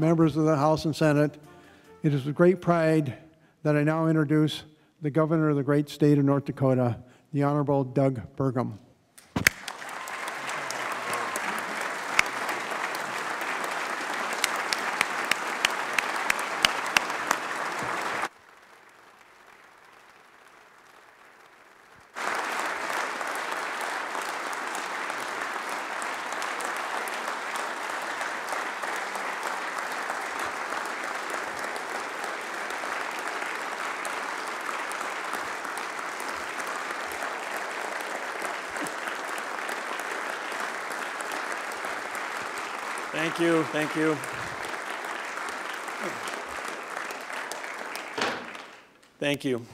members of the House and Senate, it is with great pride that I now introduce the Governor of the great state of North Dakota, the Honorable Doug Burgum. Thank you, thank you. Thank you.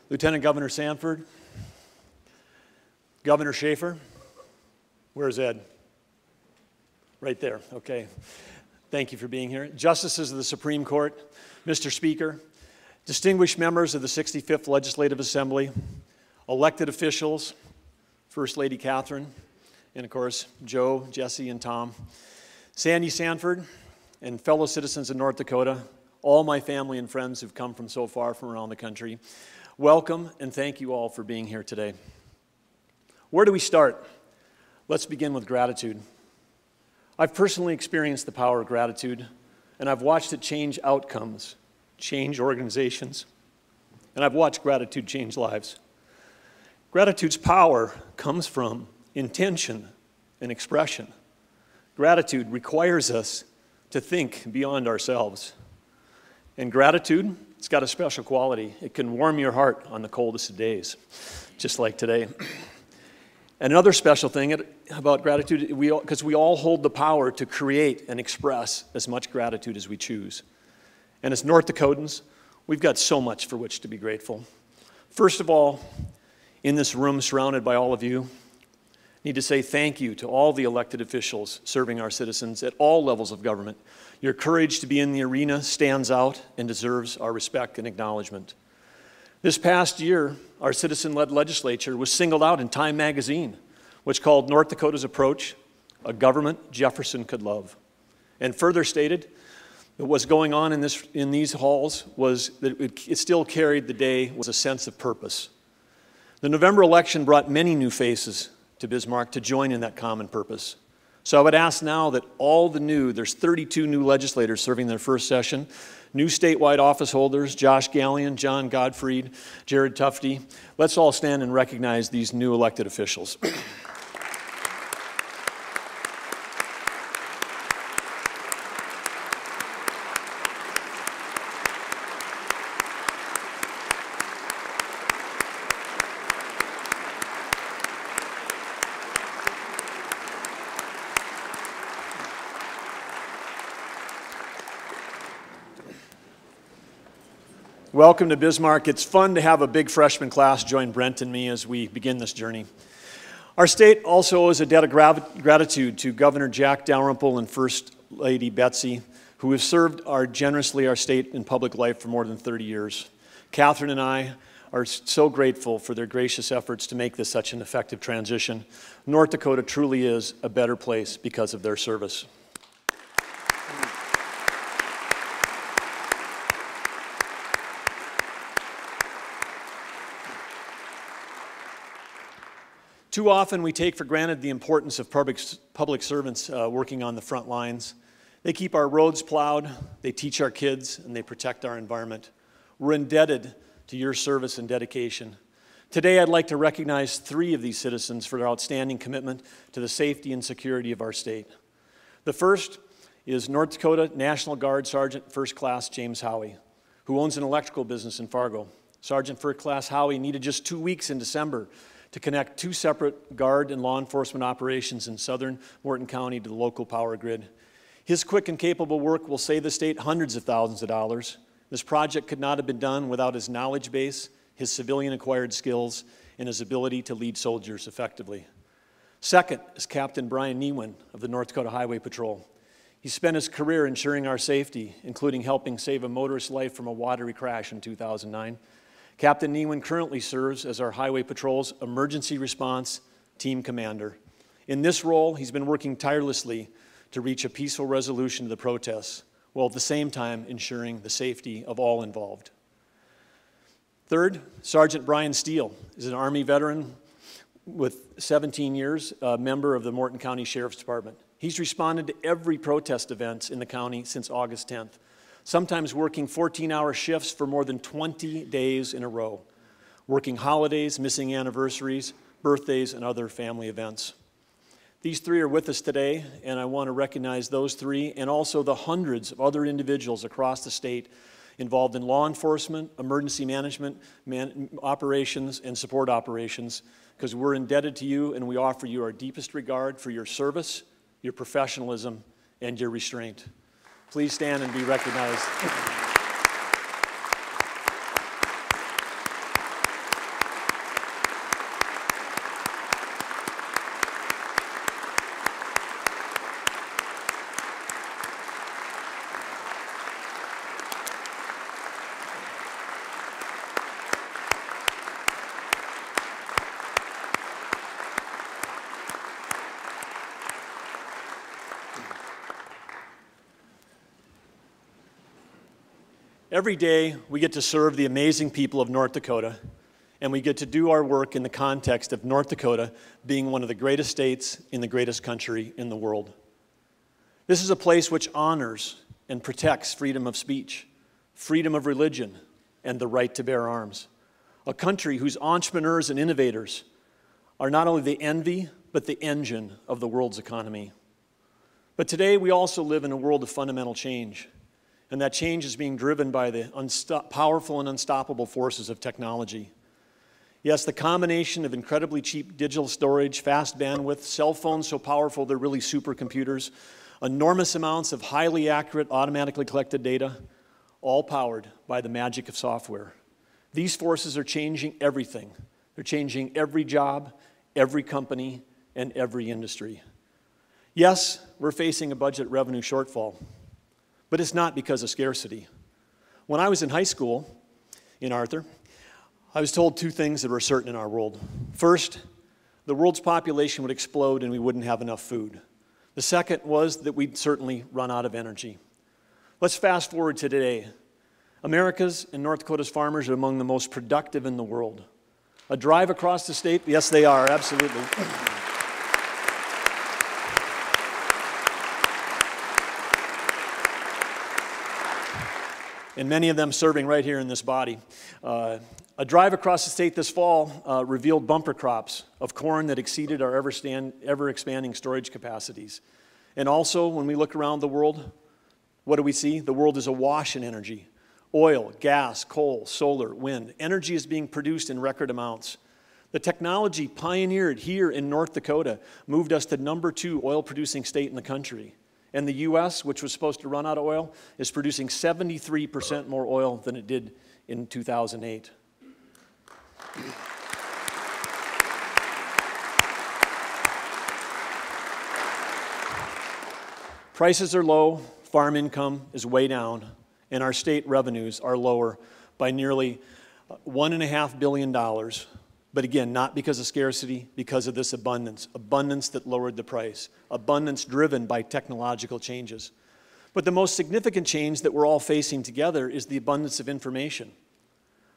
Lieutenant Governor Sanford, Governor Schaefer, where's Ed? Right there, okay. Thank you for being here. Justices of the Supreme Court, Mr. Speaker, distinguished members of the 65th Legislative Assembly, elected officials, First Lady Catherine, and of course, Joe, Jesse, and Tom, Sandy Sanford, and fellow citizens of North Dakota, all my family and friends who've come from so far from around the country, welcome and thank you all for being here today. Where do we start? Let's begin with gratitude. I've personally experienced the power of gratitude, and I've watched it change outcomes, change organizations, and I've watched gratitude change lives. Gratitude's power comes from intention and expression. Gratitude requires us to think beyond ourselves. And gratitude, it's got a special quality. It can warm your heart on the coldest of days, just like today. Another special thing about gratitude, because we all hold the power to create and express as much gratitude as we choose. And as North Dakotans, we've got so much for which to be grateful. First of all, in this room surrounded by all of you, I need to say thank you to all the elected officials serving our citizens at all levels of government. Your courage to be in the arena stands out and deserves our respect and acknowledgement. This past year, our citizen-led legislature was singled out in Time magazine, which called North Dakota's approach a government Jefferson could love. And further stated that what's going on in these halls was that it still carried the day was a sense of purpose. The November election brought many new faces to Bismarck to join in that common purpose. So I would ask now that all there's 32 new legislators serving their first session, new statewide office holders, Josh Gallion, John Gottfried, Jared Tufte. Let's all stand and recognize these new elected officials. Welcome to Bismarck. It's fun to have a big freshman class join Brent and me as we begin this journey. Our state also owes a debt of gratitude to Governor Jack Dalrymple and First Lady Betsy, who have served generously our state in public life for more than 30 years. Catherine and I are so grateful for their gracious efforts to make this such an effective transition. North Dakota truly is a better place because of their service. Too often we take for granted the importance of public servants working on the front lines. They keep our roads plowed, they teach our kids, and they protect our environment. We're indebted to your service and dedication. Today I'd like to recognize 3 of these citizens for their outstanding commitment to the safety and security of our state. The first is North Dakota National Guard Sergeant First Class James Howie, who owns an electrical business in Fargo. Sergeant First Class Howie needed just 2 weeks in December to connect 2 separate guard and law enforcement operations in southern Morton County to the local power grid. His quick and capable work will save the state hundreds of thousands of dollars. This project could not have been done without his knowledge base, his civilian acquired skills, and his ability to lead soldiers effectively. Second is Captain Brian Newman of the North Dakota Highway Patrol. He spent his career ensuring our safety, including helping save a motorist's life from a watery crash in 2009. Captain Newman currently serves as our Highway Patrol's emergency response Team Commander. In this role, he's been working tirelessly to reach a peaceful resolution to the protests, while at the same time ensuring the safety of all involved. Third, Sergeant Brian Steele is an Army veteran with 17 years, a member of the Morton County Sheriff's Department. He's responded to every protest event in the county since August 10th, sometimes working 14-hour shifts for more than 20 days in a row, working holidays, missing anniversaries, birthdays, and other family events. These three are with us today, and I want to recognize those three and also the hundreds of other individuals across the state involved in law enforcement, emergency management, operations, and support operations, because we're indebted to you and we offer you our deepest regard for your service, your professionalism, and your restraint. Please stand and be recognized. Every day, we get to serve the amazing people of North Dakota, and we get to do our work in the context of North Dakota being one of the greatest states in the greatest country in the world. This is a place which honors and protects freedom of speech, freedom of religion, and the right to bear arms. A country whose entrepreneurs and innovators are not only the envy, but the engine of the world's economy. But today, we also live in a world of fundamental change. And that change is being driven by the powerful and unstoppable forces of technology. Yes, the combination of incredibly cheap digital storage, fast bandwidth, cell phones so powerful they're really supercomputers, enormous amounts of highly accurate, automatically collected data, all powered by the magic of software. These forces are changing everything. They're changing every job, every company, and every industry. Yes, we're facing a budget revenue shortfall. But it's not because of scarcity. When I was in high school in Arthur, I was told two things that were certain in our world. First, the world's population would explode and we wouldn't have enough food. The second was that we'd certainly run out of energy. Let's fast forward to today. America's and North Dakota's farmers are among the most productive in the world. A drive across the state, yes, they are, absolutely. And many of them serving right here in this body. A drive across the state this fall revealed bumper crops of corn that exceeded our ever-expanding storage capacities. And also, when we look around the world, what do we see? The world is awash in energy. Oil, gas, coal, solar, wind. Energy is being produced in record amounts. The technology pioneered here in North Dakota moved us to #2 oil-producing state in the country. And the U.S., which was supposed to run out of oil, is producing 73% more oil than it did in 2008. Prices are low, farm income is way down, and our state revenues are lower by nearly $1.5 billion. But again, not because of scarcity, because of this abundance. Abundance that lowered the price. Abundance driven by technological changes. But the most significant change that we're all facing together is the abundance of information.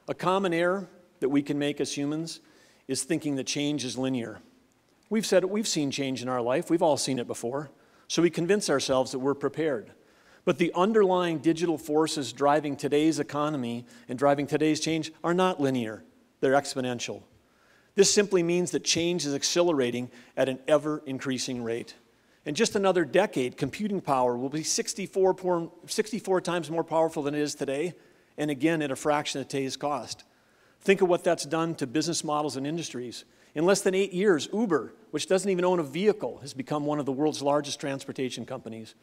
A common error that we can make as humans is thinking that change is linear. We've said it, we've seen change in our life. We've all seen it before. So we convince ourselves that we're prepared. But the underlying digital forces driving today's economy and driving today's change are not linear. They're exponential. This simply means that change is accelerating at an ever-increasing rate. In just another decade, computing power will be 64 times more powerful than it is today, and again at a fraction of today's cost. Think of what that's done to business models and industries. In less than 8 years, Uber, which doesn't even own a vehicle, has become one of the world's largest transportation companies.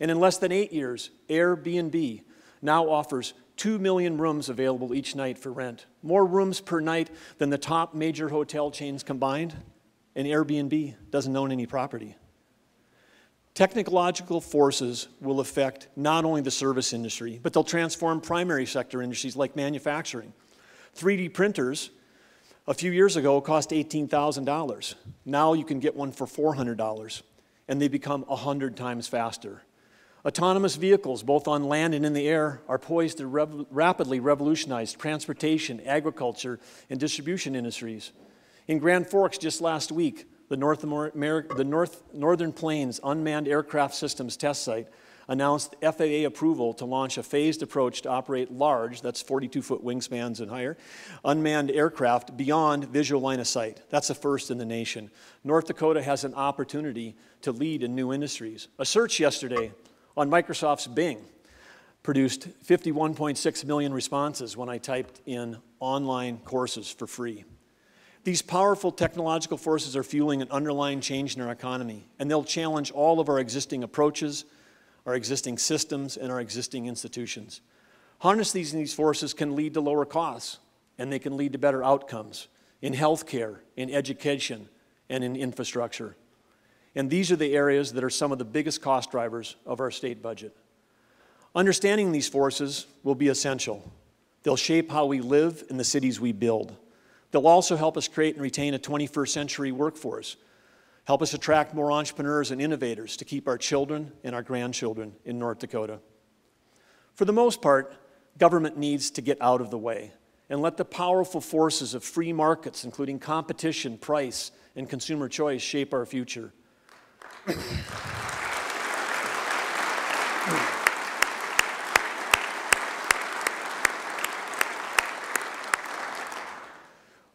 And in less than 8 years, Airbnb now offers 2 million rooms available each night for rent. More rooms per night than the top major hotel chains combined, and Airbnb doesn't own any property. Technological forces will affect not only the service industry, but they'll transform primary sector industries like manufacturing. 3D printers A few years ago, it cost $18,000. Now you can get one for $400, and they become 100 times faster. Autonomous vehicles, both on land and in the air, are poised to rapidly revolutionize transportation, agriculture, and distribution industries. In Grand Forks just last week, the Northern Plains Unmanned Aircraft Systems test site announced FAA approval to launch a phased approach to operate large, that's 42-foot wingspans and higher, unmanned aircraft beyond visual line of sight. That's a first in the nation. North Dakota has an opportunity to lead in new industries. A search yesterday on Microsoft's Bing produced 51.6 million responses when I typed in online courses for free. These powerful technological forces are fueling an underlying change in our economy, and they'll challenge all of our existing approaches, our existing systems, and our existing institutions. Harnessing these forces can lead to lower costs, and they can lead to better outcomes in healthcare, in education, and in infrastructure. And these are the areas that are some of the biggest cost drivers of our state budget. Understanding these forces will be essential. They'll shape how we live in the cities we build. They'll also help us create and retain a 21st century workforce, help us attract more entrepreneurs and innovators to keep our children and our grandchildren in North Dakota. For the most part, government needs to get out of the way and let the powerful forces of free markets, including competition, price, and consumer choice, shape our future.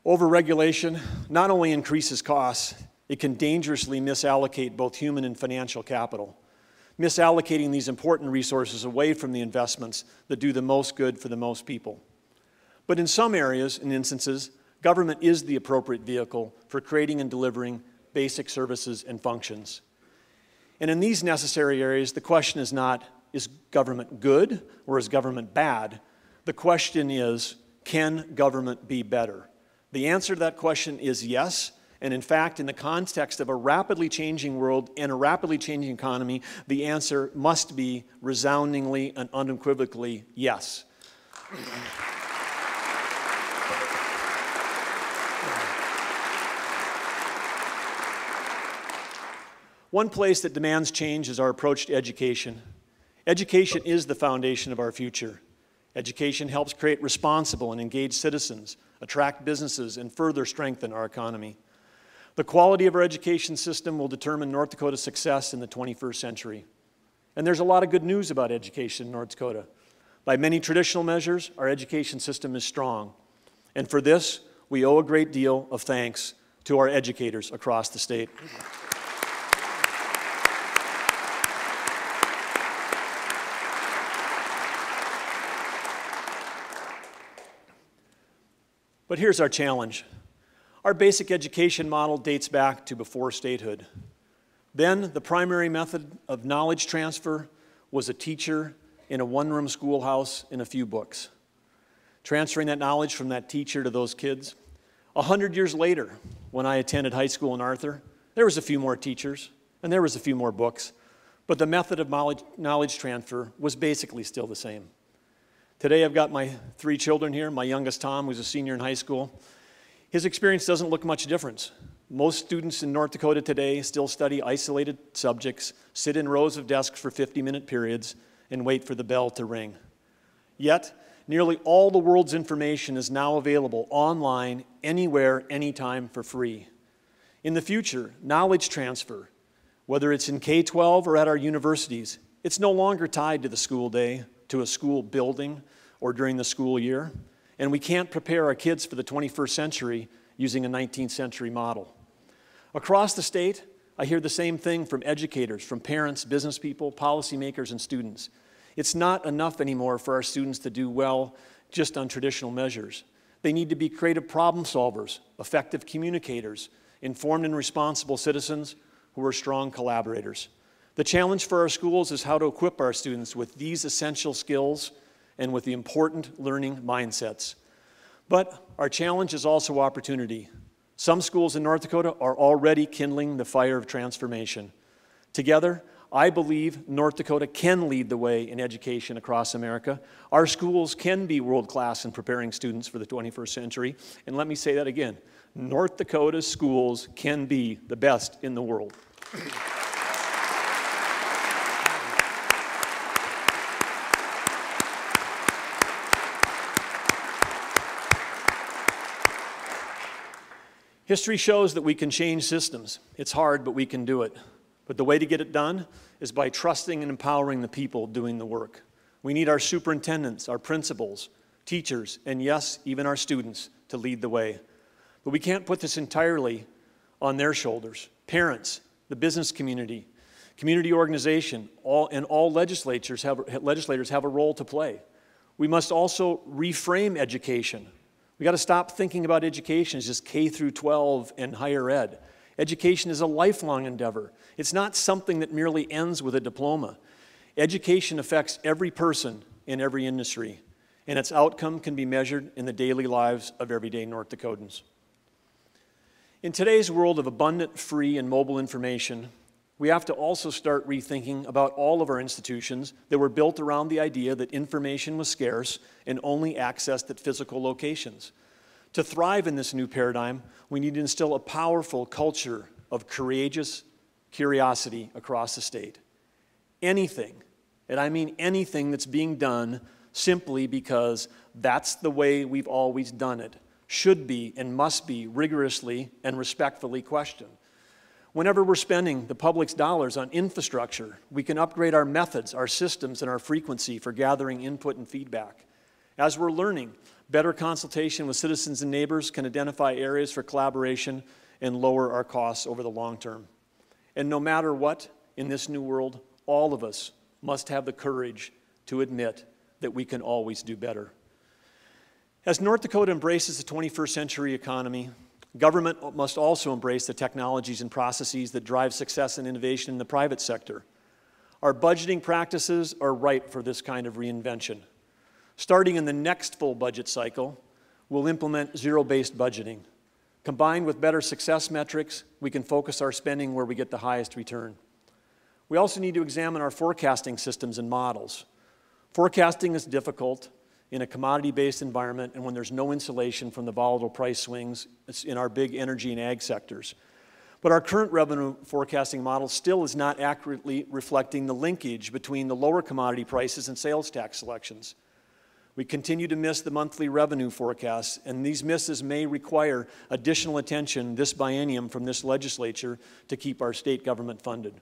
Overregulation not only increases costs, it can dangerously misallocate both human and financial capital, misallocating these important resources away from the investments that do the most good for the most people. But in some areas and instances, government is the appropriate vehicle for creating and delivering basic services and functions. And in these necessary areas, the question is not, is government good or is government bad? The question is, can government be better? The answer to that question is yes. And in fact, in the context of a rapidly changing world and a rapidly changing economy, the answer must be resoundingly and unequivocally yes. One place that demands change is our approach to education. Education is the foundation of our future. Education helps create responsible and engaged citizens, attract businesses, and further strengthen our economy. The quality of our education system will determine North Dakota's success in the 21st century. And there's a lot of good news about education in North Dakota. By many traditional measures, our education system is strong. And for this, we owe a great deal of thanks to our educators across the state. But here's our challenge. Our basic education model dates back to before statehood. Then the primary method of knowledge transfer was a teacher in a one-room schoolhouse and a few books, transferring that knowledge from that teacher to those kids. 100 years later, when I attended high school in Arthur, there was a few more teachers and there was a few more books, but the method of knowledge transfer was basically still the same. Today I've got my 3 children here. My youngest, Tom, who's a senior in high school. His experience doesn't look much different. Most students in North Dakota today still study isolated subjects, sit in rows of desks for 50-minute periods, and wait for the bell to ring. Yet, nearly all the world's information is now available online, anywhere, anytime, for free. In the future, knowledge transfer, whether it's in K-12 or at our universities, it's no longer tied to the school day, to a school building, or during the school year. And we can't prepare our kids for the 21st century using a 19th century model. Across the state, I hear the same thing from educators, from parents, business people, policymakers, and students. It's not enough anymore for our students to do well just on traditional measures. They need to be creative problem solvers, effective communicators, informed and responsible citizens who are strong collaborators. The challenge for our schools is how to equip our students with these essential skills and with the important learning mindsets. But our challenge is also opportunity. Some schools in North Dakota are already kindling the fire of transformation. Together, I believe North Dakota can lead the way in education across America. Our schools can be world-class in preparing students for the 21st century. And let me say that again. North Dakota's schools can be the best in the world. History shows that we can change systems. It's hard, but we can do it. But the way to get it done is by trusting and empowering the people doing the work. We need our superintendents, our principals, teachers, and yes, even our students to lead the way. But we can't put this entirely on their shoulders. Parents, the business community, community organization, all legislators have a role to play. We must also reframe education. We got to stop thinking about education as just K through 12 and higher ed. Education is a lifelong endeavor. It's not something that merely ends with a diploma. Education affects every person in every industry, and its outcome can be measured in the daily lives of everyday North Dakotans. In today's world of abundant, free, and mobile information, we have to also start rethinking about all of our institutions that were built around the idea that information was scarce and only accessed at physical locations. To thrive in this new paradigm, we need to instill a powerful culture of courageous curiosity across the state. Anything, and I mean anything that's being done simply because that's the way we've always done it, should be and must be rigorously and respectfully questioned. Whenever we're spending the public's dollars on infrastructure, we can upgrade our methods, our systems, and our frequency for gathering input and feedback. As we're learning, better consultation with citizens and neighbors can identify areas for collaboration and lower our costs over the long term. And no matter what, in this new world, all of us must have the courage to admit that we can always do better. As North Dakota embraces the 21st century economy, government must also embrace the technologies and processes that drive success and innovation in the private sector. Our budgeting practices are ripe for this kind of reinvention. Starting in the next full budget cycle, we'll implement zero-based budgeting. Combined with better success metrics, we can focus our spending where we get the highest return. We also need to examine our forecasting systems and models. Forecasting is difficult in a commodity-based environment and when there's no insulation from the volatile price swings in our big energy and ag sectors. But our current revenue forecasting model still is not accurately reflecting the linkage between the lower commodity prices and sales tax selections. We continue to miss the monthly revenue forecasts, and these misses may require additional attention this biennium from this legislature to keep our state government funded.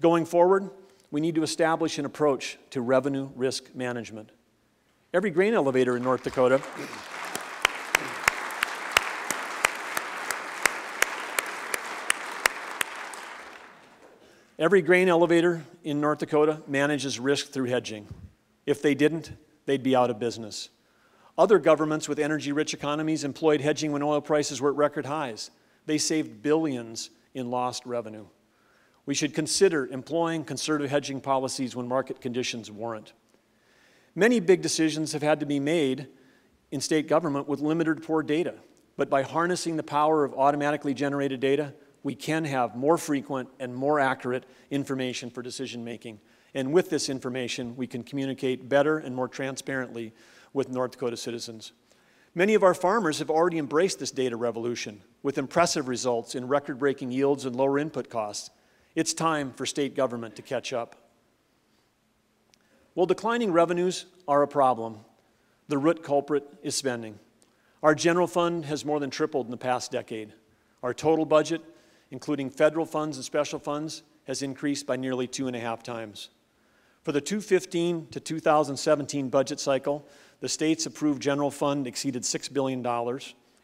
Going forward, we need to establish an approach to revenue risk management. Every grain elevator in North Dakota manages risk through hedging. If they didn't, they'd be out of business. Other governments with energy-rich economies employed hedging when oil prices were at record highs. They saved billions in lost revenue. We should consider employing conservative hedging policies when market conditions warrant. Many big decisions have had to be made in state government with limited poor data, but by harnessing the power of automatically generated data, we can have more frequent and more accurate information for decision making. And with this information, we can communicate better and more transparently with North Dakota citizens. Many of our farmers have already embraced this data revolution with impressive results in record-breaking yields and lower input costs. It's time for state government to catch up. While declining revenues are a problem, the root culprit is spending. Our general fund has more than tripled in the past decade. Our total budget, including federal funds and special funds, has increased by nearly 2.5 times. For the 2015 to 2017 budget cycle, the state's approved general fund exceeded $6 billion,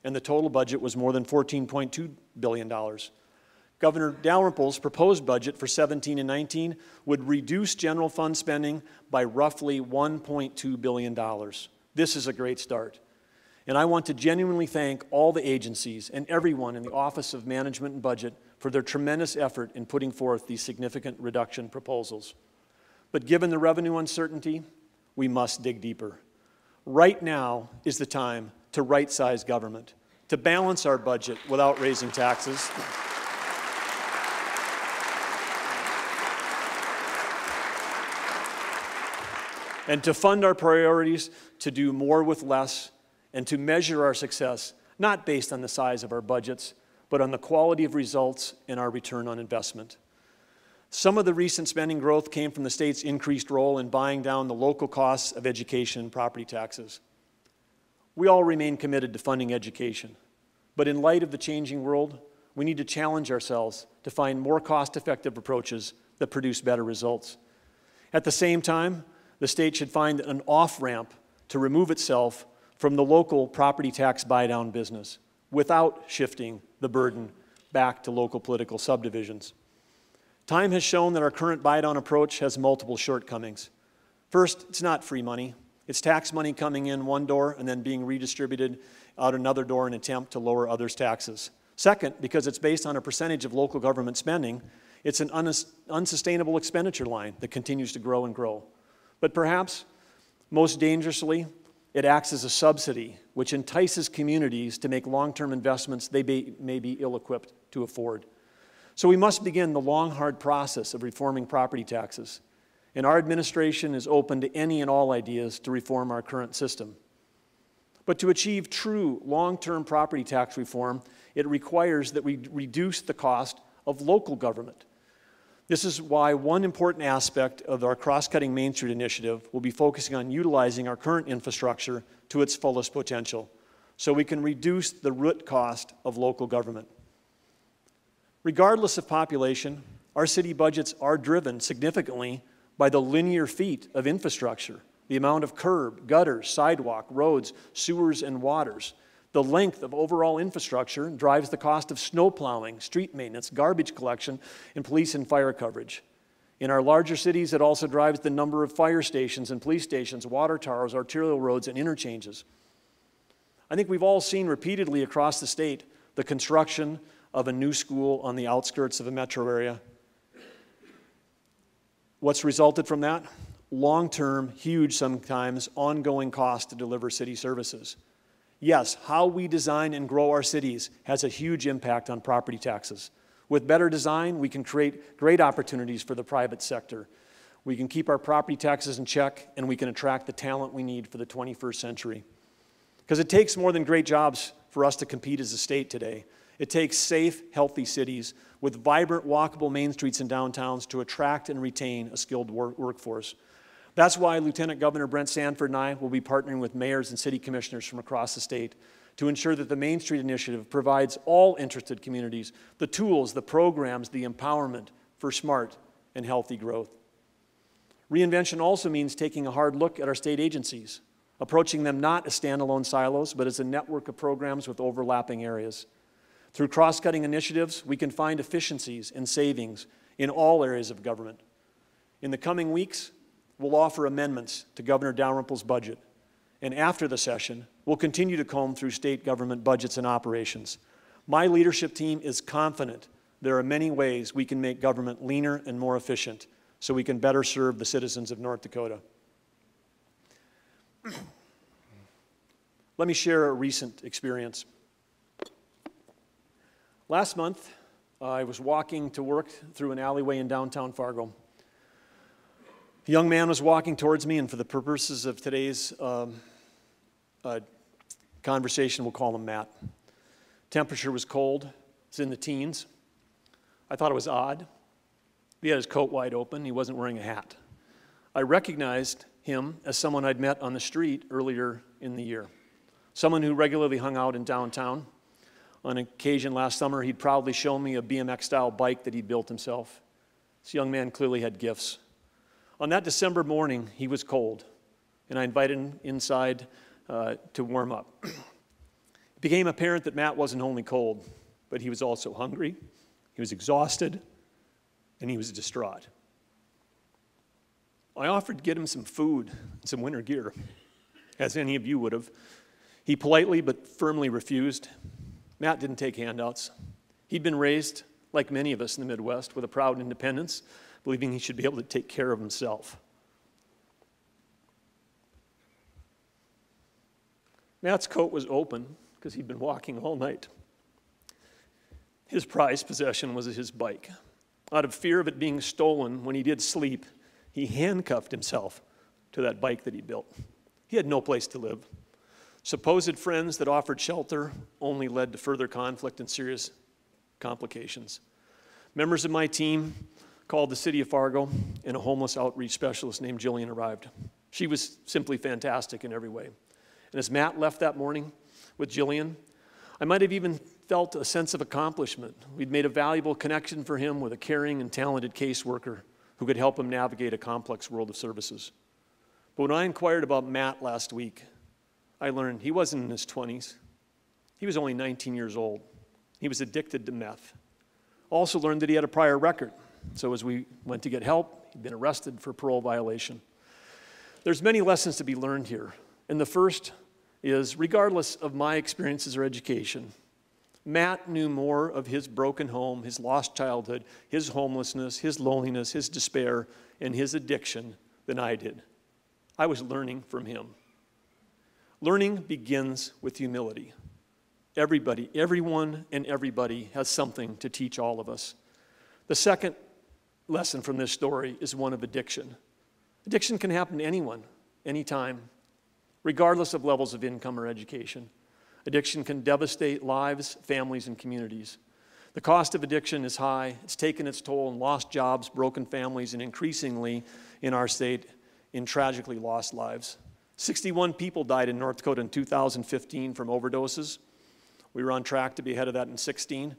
and the total budget was more than $14.2 billion. Governor Dalrymple's proposed budget for 17 and 19 would reduce general fund spending by roughly $1.2 billion. This is a great start. And I want to genuinely thank all the agencies and everyone in the Office of Management and Budget for their tremendous effort in putting forth these significant reduction proposals. But given the revenue uncertainty, we must dig deeper. Right now is the time to right-size government, to balance our budget without raising taxes, and to fund our priorities, to do more with less, and to measure our success, not based on the size of our budgets, but on the quality of results and our return on investment. Some of the recent spending growth came from the state's increased role in buying down the local costs of education and property taxes. We all remain committed to funding education, but in light of the changing world, we need to challenge ourselves to find more cost-effective approaches that produce better results. At the same time, the state should find an off-ramp to remove itself from the local property tax buy-down business without shifting the burden back to local political subdivisions. Time has shown that our current buy-down approach has multiple shortcomings. First, it's not free money. It's tax money coming in one door and then being redistributed out another door in an attempt to lower others' taxes. Second, because it's based on a percentage of local government spending, it's an unsustainable expenditure line that continues to grow and grow. But perhaps, most dangerously, it acts as a subsidy, which entices communities to make long-term investments they may be ill-equipped to afford. So we must begin the long, hard process of reforming property taxes. And our administration is open to any and all ideas to reform our current system. But to achieve true long-term property tax reform, it requires that we reduce the cost of local government. This is why one important aspect of our Cross-Cutting Main Street initiative will be focusing on utilizing our current infrastructure to its fullest potential, so we can reduce the root cost of local government. Regardless of population, our city budgets are driven significantly by the linear feet of infrastructure, the amount of curb, gutters, sidewalk, roads, sewers, and waters. The length of overall infrastructure drives the cost of snow plowing, street maintenance, garbage collection, and police and fire coverage. In our larger cities, it also drives the number of fire stations and police stations, water towers, arterial roads, and interchanges. I think we've all seen repeatedly across the state the construction of a new school on the outskirts of a metro area. What's resulted from that? Long-term, huge sometimes, ongoing costs to deliver city services. Yes, how we design and grow our cities has a huge impact on property taxes. With better design, we can create great opportunities for the private sector. We can keep our property taxes in check, and we can attract the talent we need for the 21st century. Because it takes more than great jobs for us to compete as a state today. It takes safe, healthy cities with vibrant, walkable main streets and downtowns to attract and retain a skilled workforce. That's why Lieutenant Governor Brent Sanford and I will be partnering with mayors and city commissioners from across the state to ensure that the Main Street Initiative provides all interested communities the tools, the programs, the empowerment for smart and healthy growth. Reinvention also means taking a hard look at our state agencies, approaching them not as standalone silos, but as a network of programs with overlapping areas. Through cross-cutting initiatives, we can find efficiencies and savings in all areas of government. In the coming weeks, we'll offer amendments to Governor Dalrymple's budget. And after the session, we'll continue to comb through state government budgets and operations. My leadership team is confident there are many ways we can make government leaner and more efficient so we can better serve the citizens of North Dakota. Let me share a recent experience. Last month, I was walking to work through an alleyway in downtown Fargo. A young man was walking towards me, and for the purposes of today's conversation, we'll call him Matt. Temperature was cold. It's in the teens. I thought it was odd. He had his coat wide open. He wasn't wearing a hat. I recognized him as someone I'd met on the street earlier in the year, someone who regularly hung out in downtown. On occasion last summer, he'd proudly shown me a BMX-style bike that he'd built himself. This young man clearly had gifts. On that December morning, he was cold, and I invited him inside to warm up. It became apparent that Matt wasn't only cold, but he was also hungry, he was exhausted, and he was distraught. I offered to get him some food and some winter gear, as any of you would have. He politely but firmly refused. Matt didn't take handouts. He'd been raised, like many of us in the Midwest, with a proud independence, believing he should be able to take care of himself. Matt's coat was open because he'd been walking all night. His prized possession was his bike. Out of fear of it being stolen when he did sleep, he handcuffed himself to that bike that he built. He had no place to live. Supposed friends that offered shelter only led to further conflict and serious complications. Members of my team called the city of Fargo, and a homeless outreach specialist named Jillian arrived. She was simply fantastic in every way. And as Matt left that morning with Jillian, I might have even felt a sense of accomplishment. We'd made a valuable connection for him with a caring and talented caseworker who could help him navigate a complex world of services. But when I inquired about Matt last week, I learned he wasn't in his 20s. He was only 19 years old. He was addicted to meth. Also learned that he had a prior record. So as we went to get help, he'd been arrested for parole violation. There's many lessons to be learned here. And the first is, regardless of my experiences or education, Matt knew more of his broken home, his lost childhood, his homelessness, his loneliness, his despair, and his addiction than I did. I was learning from him. Learning begins with humility. Everybody, everyone and everybody has something to teach all of us. The second lesson from this story is one of addiction. Addiction can happen to anyone, anytime, regardless of levels of income or education. Addiction can devastate lives, families, and communities. The cost of addiction is high. It's taken its toll in lost jobs, broken families, and increasingly in our state, in tragically lost lives. 61 people died in North Dakota in 2015 from overdoses. We were on track to be ahead of that in 16.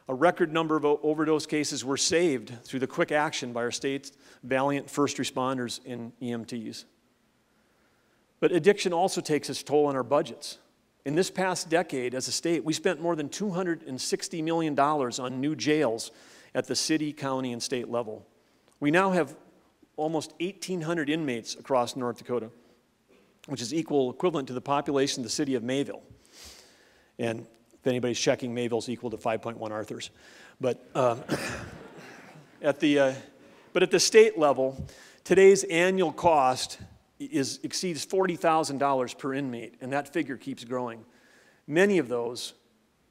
A record number of overdose cases were saved through the quick action by our state's valiant first responders and EMTs. But addiction also takes its toll on our budgets. In this past decade, as a state, we spent more than $260 million on new jails at the city, county, and state level. We now have almost 1,800 inmates across North Dakota, which is equivalent to the population of the city of Mayville. And if anybody's checking, Mayville's equal to 5.1 Arthurs. But at the state level, today's annual cost exceeds $40,000 per inmate, and that figure keeps growing. Many of those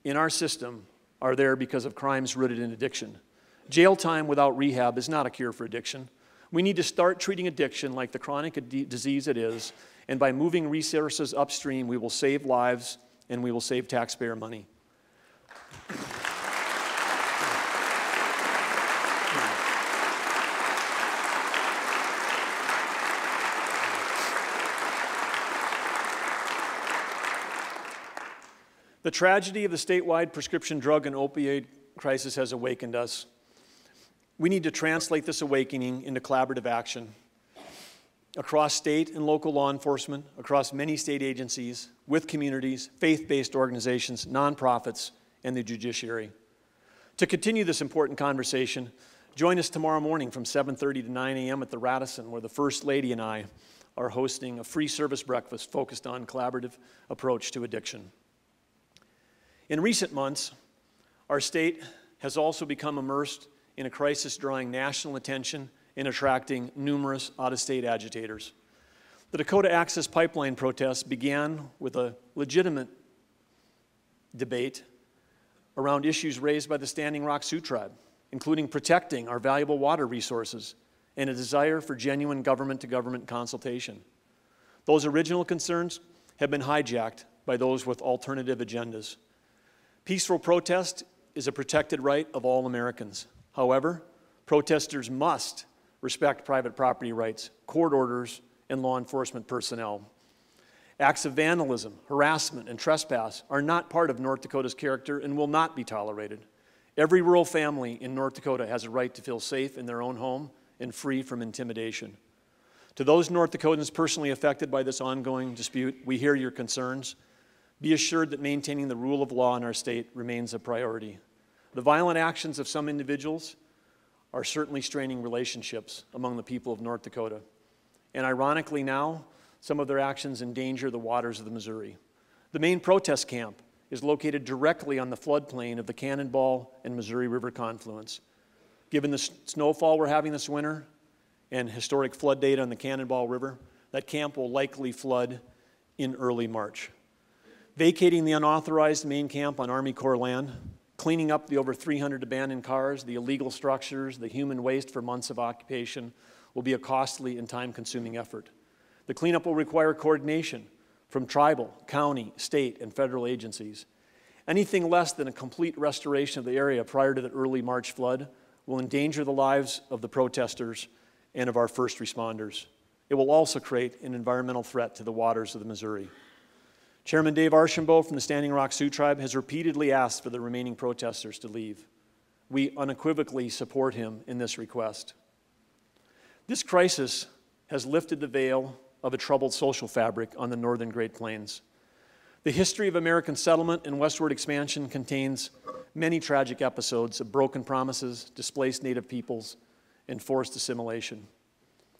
in our system are there because of crimes rooted in addiction. Jail time without rehab is not a cure for addiction. We need to start treating addiction like the chronic disease it is, and by moving resources upstream, we will save lives and we will save taxpayer money. The tragedy of the statewide prescription drug and opioid crisis has awakened us. We need to translate this awakening into collaborative action across state and local law enforcement, across many state agencies, with communities, faith-based organizations, nonprofits, and the judiciary. To continue this important conversation, join us tomorrow morning from 7:30 to 9 a.m. at the Radisson, where the First Lady and I are hosting a free service breakfast focused on collaborative approach to addiction. In recent months, our state has also become immersed in a crisis drawing national attention and attracting numerous out-of-state agitators. The Dakota Access Pipeline protests began with a legitimate debate around issues raised by the Standing Rock Sioux Tribe, including protecting our valuable water resources and a desire for genuine government-to-government consultation. Those original concerns have been hijacked by those with alternative agendas. Peaceful protest is a protected right of all Americans. However, protesters must respect private property rights, court orders, and law enforcement personnel. Acts of vandalism, harassment, and trespass are not part of North Dakota's character and will not be tolerated. Every rural family in North Dakota has a right to feel safe in their own home and free from intimidation. To those North Dakotans personally affected by this ongoing dispute, we hear your concerns. Be assured that maintaining the rule of law in our state remains a priority. The violent actions of some individuals are certainly straining relationships among the people of North Dakota. And ironically now, some of their actions endanger the waters of the Missouri. The main protest camp is located directly on the floodplain of the Cannonball and Missouri River confluence. Given the snowfall we're having this winter and historic flood data on the Cannonball River, that camp will likely flood in early March. Vacating the unauthorized main camp on Army Corps land, cleaning up the over 300 abandoned cars, the illegal structures, the human waste for months of occupation will be a costly and time-consuming effort. The cleanup will require coordination from tribal, county, state, and federal agencies. Anything less than a complete restoration of the area prior to the early March flood will endanger the lives of the protesters and of our first responders. It will also create an environmental threat to the waters of the Missouri. Chairman Dave Archambault from the Standing Rock Sioux Tribe has repeatedly asked for the remaining protesters to leave. We unequivocally support him in this request. This crisis has lifted the veil of a troubled social fabric on the northern Great Plains. The history of American settlement and westward expansion contains many tragic episodes of broken promises, displaced Native peoples, and forced assimilation.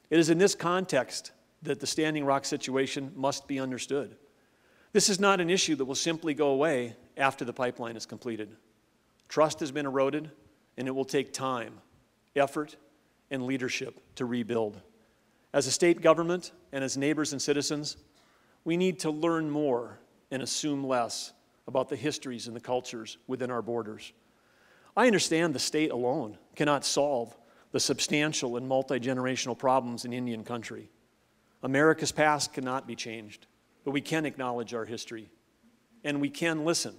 It is in this context that the Standing Rock situation must be understood. This is not an issue that will simply go away after the pipeline is completed. Trust has been eroded, and it will take time, effort, and leadership to rebuild. As a state government and as neighbors and citizens, we need to learn more and assume less about the histories and the cultures within our borders. I understand the state alone cannot solve the substantial and multi-generational problems in Indian country. America's past cannot be changed, but we can acknowledge our history, and we can listen,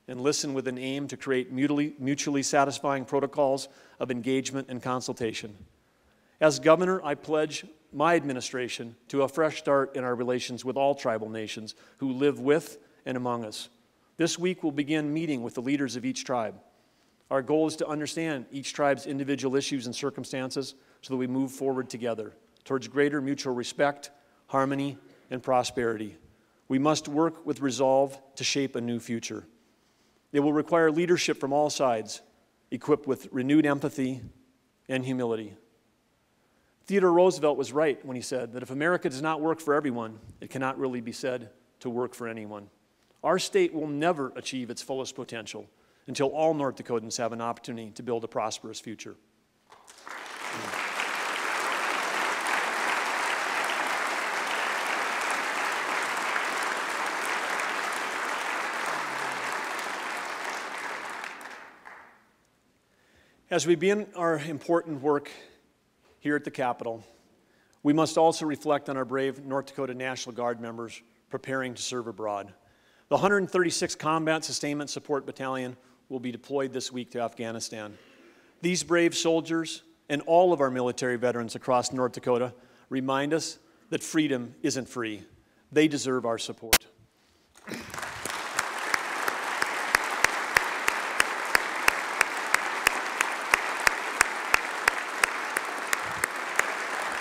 and listen with an aim to create mutually satisfying protocols of engagement and consultation. As governor, I pledge my administration to a fresh start in our relations with all tribal nations who live with and among us. This week we'll begin meeting with the leaders of each tribe. Our goal is to understand each tribe's individual issues and circumstances so that we move forward together towards greater mutual respect, harmony, and prosperity. We must work with resolve to shape a new future. It will require leadership from all sides, equipped with renewed empathy and humility. Theodore Roosevelt was right when he said that if America does not work for everyone, it cannot really be said to work for anyone. Our state will never achieve its fullest potential until all North Dakotans have an opportunity to build a prosperous future. As we begin our important work here at the Capitol, we must also reflect on our brave North Dakota National Guard members preparing to serve abroad. The 136th Combat Sustainment Support Battalion will be deployed this week to Afghanistan. These brave soldiers and all of our military veterans across North Dakota remind us that freedom isn't free. They deserve our support.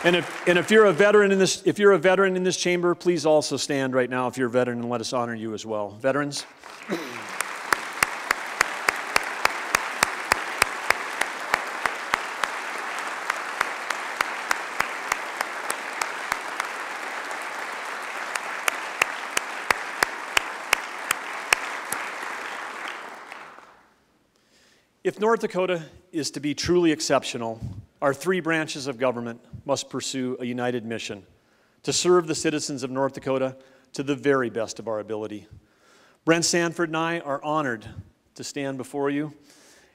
And if you're a veteran in this chamber, please also stand right now if you're a veteran, and let us honor you as well. Veterans. If North Dakota is to be truly exceptional, our three branches of government must pursue a united mission to serve the citizens of North Dakota to the very best of our ability. Brent Sanford and I are honored to stand before you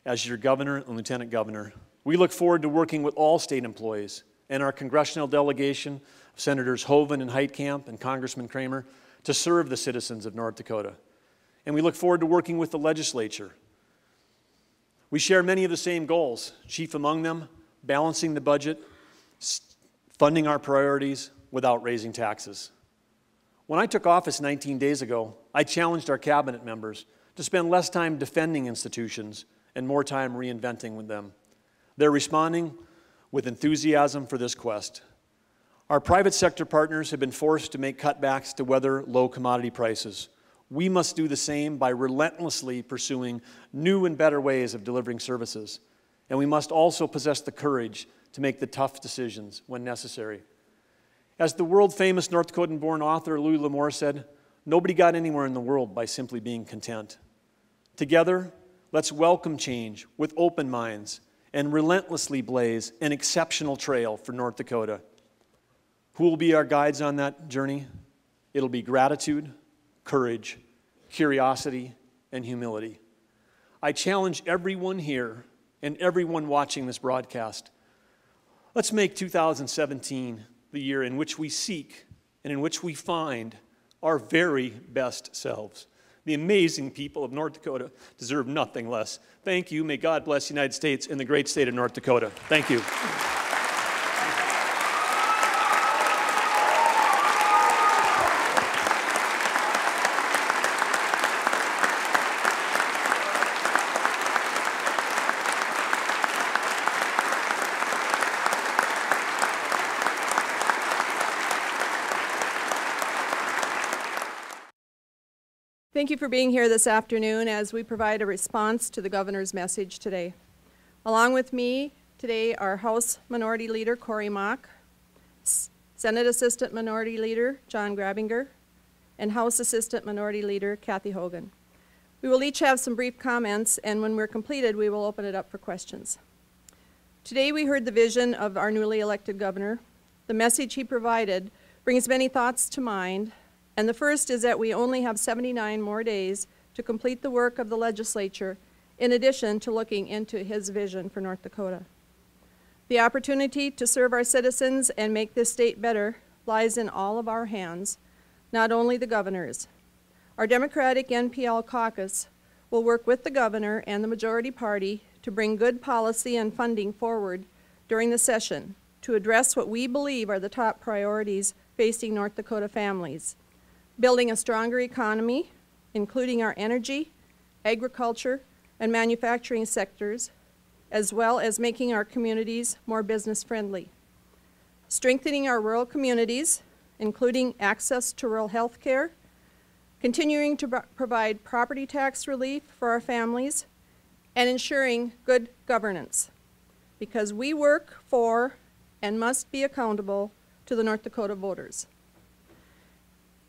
as your governor and lieutenant governor. We look forward to working with all state employees and our congressional delegation of Senators Hoeven and Heitkamp and Congressman Kramer to serve the citizens of North Dakota. And we look forward to working with the legislature. We share many of the same goals, chief among them, balancing the budget, funding our priorities without raising taxes. When I took office 19 days ago, I challenged our cabinet members to spend less time defending institutions and more time reinventing with them. They're responding with enthusiasm for this quest. Our private sector partners have been forced to make cutbacks to weather low commodity prices. We must do the same by relentlessly pursuing new and better ways of delivering services. And we must also possess the courage to make the tough decisions when necessary. As the world-famous North Dakotan-born author Louis L'Amour said, nobody got anywhere in the world by simply being content. Together, let's welcome change with open minds and relentlessly blaze an exceptional trail for North Dakota. Who will be our guides on that journey? It'll be gratitude, courage, curiosity, and humility. I challenge everyone here and everyone watching this broadcast. Let's make 2017 the year in which we seek and in which we find our very best selves. The amazing people of North Dakota deserve nothing less. Thank you. May God bless the United States and the great state of North Dakota. Thank you. Thank you for being here this afternoon as we provide a response to the governor's message today. Along with me today are House Minority Leader Cory Mock, Senate Assistant Minority Leader John Grabinger, and House Assistant Minority Leader Kathy Hogan. We will each have some brief comments, and when we're completed, we will open it up for questions. Today we heard the vision of our newly elected governor. The message he provided brings many thoughts to mind. And the first is that we only have 79 more days to complete the work of the legislature, in addition to looking into his vision for North Dakota. The opportunity to serve our citizens and make this state better lies in all of our hands, not only the governor's. Our Democratic NPL caucus will work with the governor and the majority party to bring good policy and funding forward during the session to address what we believe are the top priorities facing North Dakota families. Building a stronger economy, including our energy, agriculture, and manufacturing sectors, as well as making our communities more business-friendly. Strengthening our rural communities, including access to rural health care, continuing to provide property tax relief for our families, and ensuring good governance, because we work for and must be accountable to the North Dakota voters.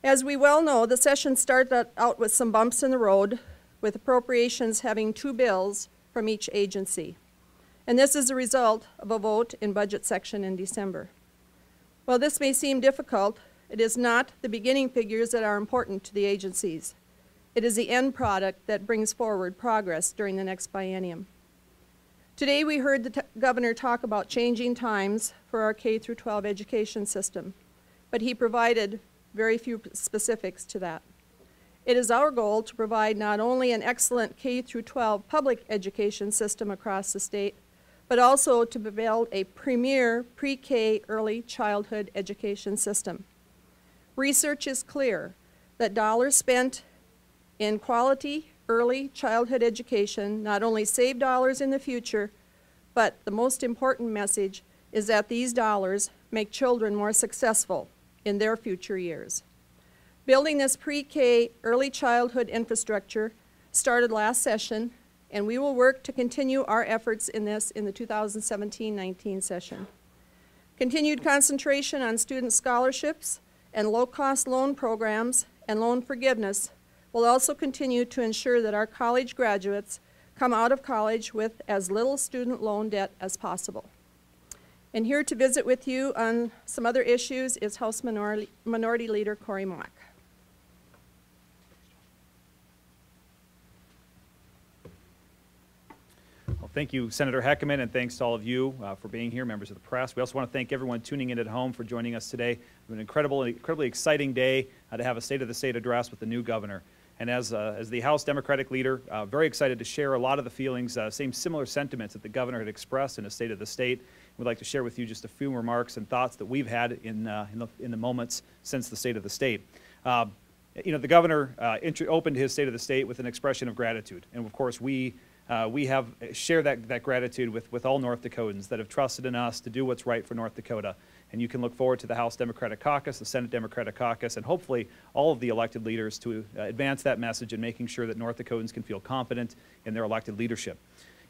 As we well know, the session started out with some bumps in the road, with appropriations having 2 bills from each agency. And this is a result of a vote in budget section in December. While this may seem difficult, it is not the beginning figures that are important to the agencies. It is the end product that brings forward progress during the next biennium. Today we heard the governor talk about changing times for our K-12 education system, but he provided very few specifics to that. It is our goal to provide not only an excellent K-12 public education system across the state, but also to build a premier pre-K early childhood education system. Research is clear that dollars spent in quality early childhood education not only save dollars in the future, but the most important message is that these dollars make children more successful in their future years. Building this pre-K early childhood infrastructure started last session, and we will work to continue our efforts in this in the 2017-19 session. Continued concentration on student scholarships and low-cost loan programs and loan forgiveness will also continue to ensure that our college graduates come out of college with as little student loan debt as possible. And here to visit with you on some other issues is House Minority Leader Cory Mock. Well, thank you, Senator Heckeman, and thanks to all of you for being here, members of the press. We also want to thank everyone tuning in at home for joining us today. It's been an incredibly exciting day to have a State of the State address with the new governor. And as the House Democratic leader, very excited to share a lot of the feelings, similar sentiments that the governor had expressed in a State of the State. We'd like to share with you just a few remarks and thoughts that we've had in the moments since the State of the State. The governor opened his State of the State with an expression of gratitude, and of course we have shared that gratitude with all North Dakotans that have trusted in us to do what's right for North Dakota. And you can look forward to the House Democratic Caucus, the Senate Democratic Caucus, and hopefully all of the elected leaders to advance that message and making sure that North Dakotans can feel confident in their elected leadership.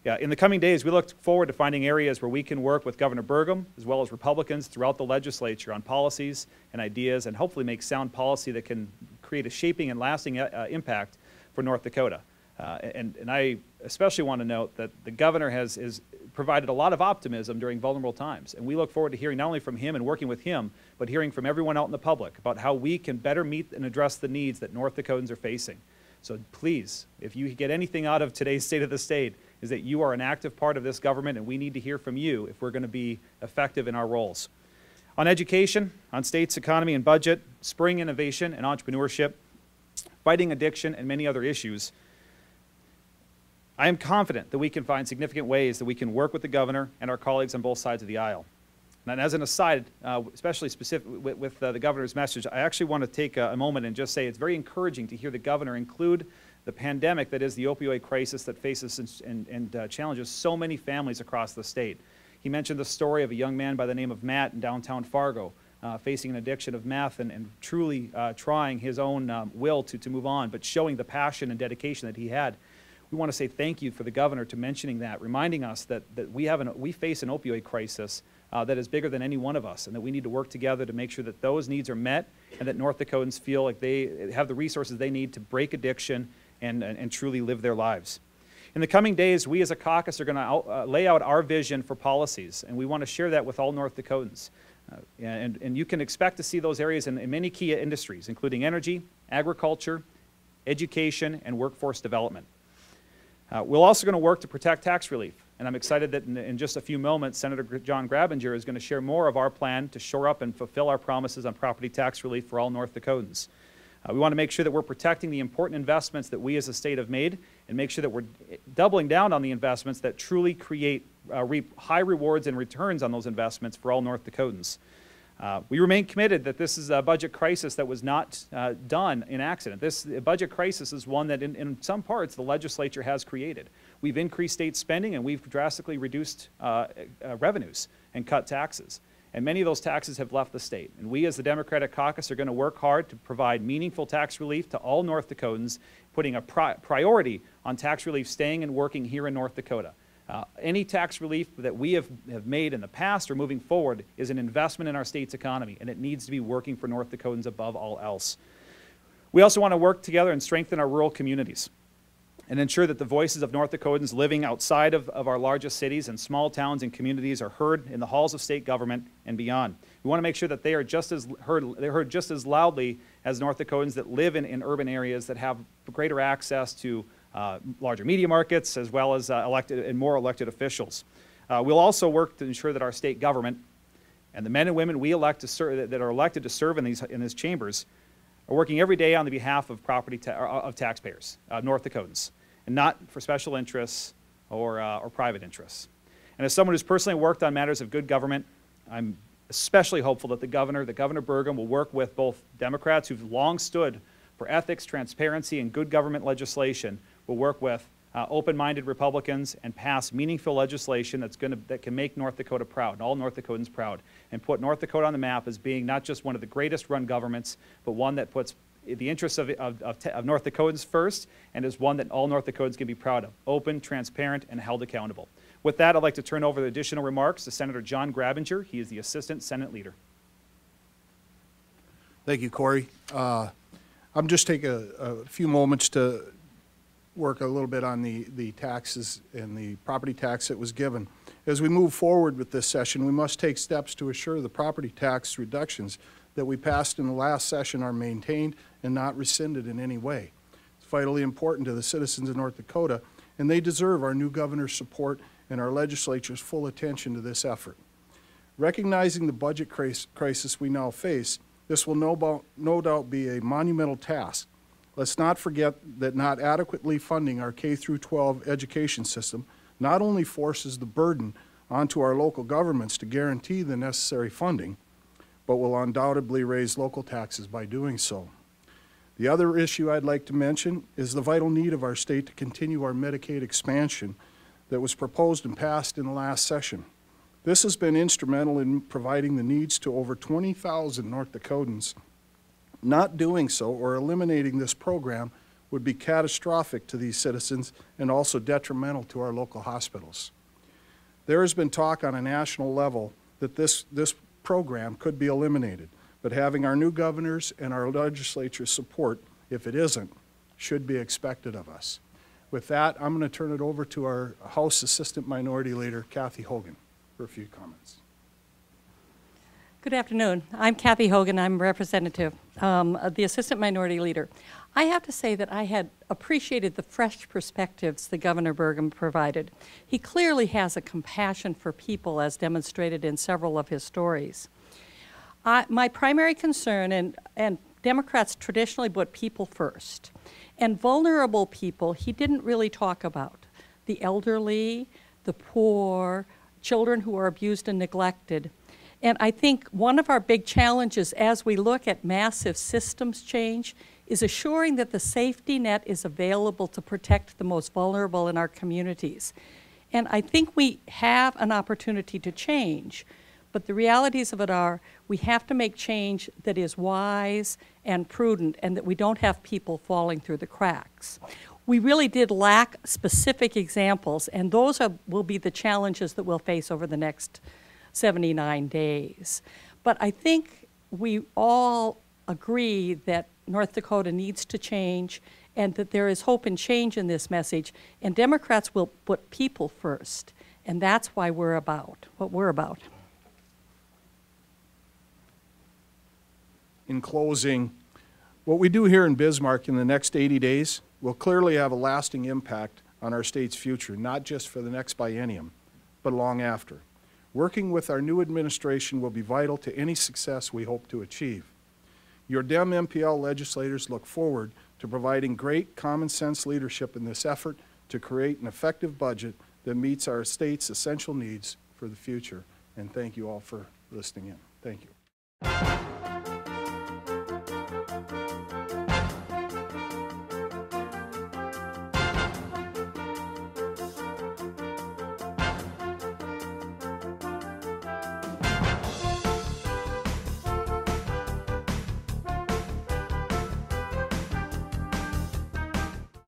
In the coming days, we look forward to finding areas where we can work with Governor Burgum, as well as Republicans throughout the legislature on policies and ideas, and hopefully make sound policy that can create a shaping and lasting impact for North Dakota. And I especially want to note that the governor has provided a lot of optimism during vulnerable times. And we look forward to hearing not only from him and working with him, but hearing from everyone out in the public about how we can better meet and address the needs that North Dakotans are facing. So please, if you get anything out of today's State of the State, is that you are an active part of this government, and we need to hear from you if we're going to be effective in our roles. On education, on state's economy and budget, spring innovation and entrepreneurship, fighting addiction, and many other issues, I am confident that we can find significant ways that we can work with the governor and our colleagues on both sides of the aisle. And as an aside, especially specific with the governor's message, I actually want to take a moment and just say it's very encouraging to hear the governor include the pandemic that is the opioid crisis that faces and challenges so many families across the state. He mentioned the story of a young man by the name of Matt in downtown Fargo, facing an addiction of meth and truly trying his own will to move on, but showing the passion and dedication that he had. We want to say thank you for the governor to mentioning that, reminding us that we face an opioid crisis that is bigger than any one of us, and that we need to work together to make sure that those needs are met and that North Dakotans feel like they have the resources they need to break addiction and truly live their lives. In the coming days, we as a caucus are going to lay out our vision for policies, and we want to share that with all North Dakotans. And you can expect to see those areas in many key industries, including energy, agriculture, education, and workforce development. We're also going to work to protect tax relief, and I'm excited that in just a few moments, Senator John Grabinger is going to share more of our plan to shore up and fulfill our promises on property tax relief for all North Dakotans. We want to make sure that we're protecting the important investments that we as a state have made, and make sure that we're doubling down on the investments that truly reap high rewards and returns on those investments for all North Dakotans. We remain committed that this is a budget crisis that was not done in accident. This budget crisis is one that in some parts the legislature has created. We've increased state spending and we've drastically reduced revenues and cut taxes. And many of those taxes have left the state. And we as the Democratic caucus are going to work hard to provide meaningful tax relief to all North Dakotans, putting a priority on tax relief staying and working here in North Dakota. Any tax relief that we have made in the past or moving forward is an investment in our state's economy, and it needs to be working for North Dakotans above all else. We also want to work together and strengthen our rural communities and ensure that the voices of North Dakotans living outside of our largest cities and small towns and communities are heard in the halls of state government and beyond. We want to make sure that they are heard just as loudly as North Dakotans that live in urban areas that have greater access to larger media markets, as well as elected and more elected officials. We'll also work to ensure that our state government and the men and women we elect to serve, that are elected to serve in these chambers, are working every day on the behalf of of taxpayers, North Dakotans, and not for special interests or private interests. And as someone who's personally worked on matters of good government, I'm especially hopeful that Governor Burgum will work with both Democrats who've long stood for ethics, transparency, and good government legislation, will work with open-minded Republicans and pass meaningful legislation that can make North Dakota proud, and all North Dakotans proud, and put North Dakota on the map as being not just one of the greatest run governments, but one that puts the interests of North Dakotans first, and is one that all North Dakotans can be proud of, open, transparent, and held accountable. With that, I'd like to turn over the additional remarks to Senator John Grabinger. He is the Assistant Senate Leader. Thank you, Corey. I'm just taking a few moments to work a little bit on the taxes and the property tax that was given. As we move forward with this session, we must take steps to assure the property tax reductions that we passed in the last session are maintained and not rescinded in any way. It's vitally important to the citizens of North Dakota, and they deserve our new governor's support and our legislature's full attention to this effort. Recognizing the budget crisis we now face, this will no doubt be a monumental task. Let's not forget that not adequately funding our K-12 education system not only forces the burden onto our local governments to guarantee the necessary funding, but will undoubtedly raise local taxes by doing so. The other issue I'd like to mention is the vital need of our state to continue our Medicaid expansion that was proposed and passed in the last session. This has been instrumental in providing the needs to over 20,000 North Dakotans. Not doing so or eliminating this program would be catastrophic to these citizens and also detrimental to our local hospitals. There has been talk on a national level that this program could be eliminated, but having our new governors and our legislature's support, if it isn't, should be expected of us. With that, I'm going to turn it over to our House Assistant Minority Leader, Kathy Hogan, for a few comments. Good afternoon. I'm Kathy Hogan. I'm representative, the Assistant Minority Leader. I have to say that I had appreciated the fresh perspectives that Governor Burgum provided. He clearly has a compassion for people, as demonstrated in several of his stories. My primary concern, and Democrats traditionally put people first, and vulnerable people he didn't really talk about. The elderly, the poor, children who are abused and neglected. And I think one of our big challenges as we look at massive systems change is assuring that the safety net is available to protect the most vulnerable in our communities. And I think we have an opportunity to change, but the realities of it are we have to make change that is wise and prudent and that we don't have people falling through the cracks. We really did lack specific examples, and those will be the challenges that we'll face over the next 79 days. But I think we all agree that North Dakota needs to change and that there is hope and change in this message, and Democrats will put people first, and that's why we're about what we're about. In closing, what we do here in Bismarck in the next 80 days will clearly have a lasting impact on our state's future, not just for the next biennium, but long after. Working with our new administration will be vital to any success we hope to achieve. Your Dem MPL legislators look forward to providing great common sense leadership in this effort to create an effective budget that meets our state's essential needs for the future. And thank you all for listening in. Thank you.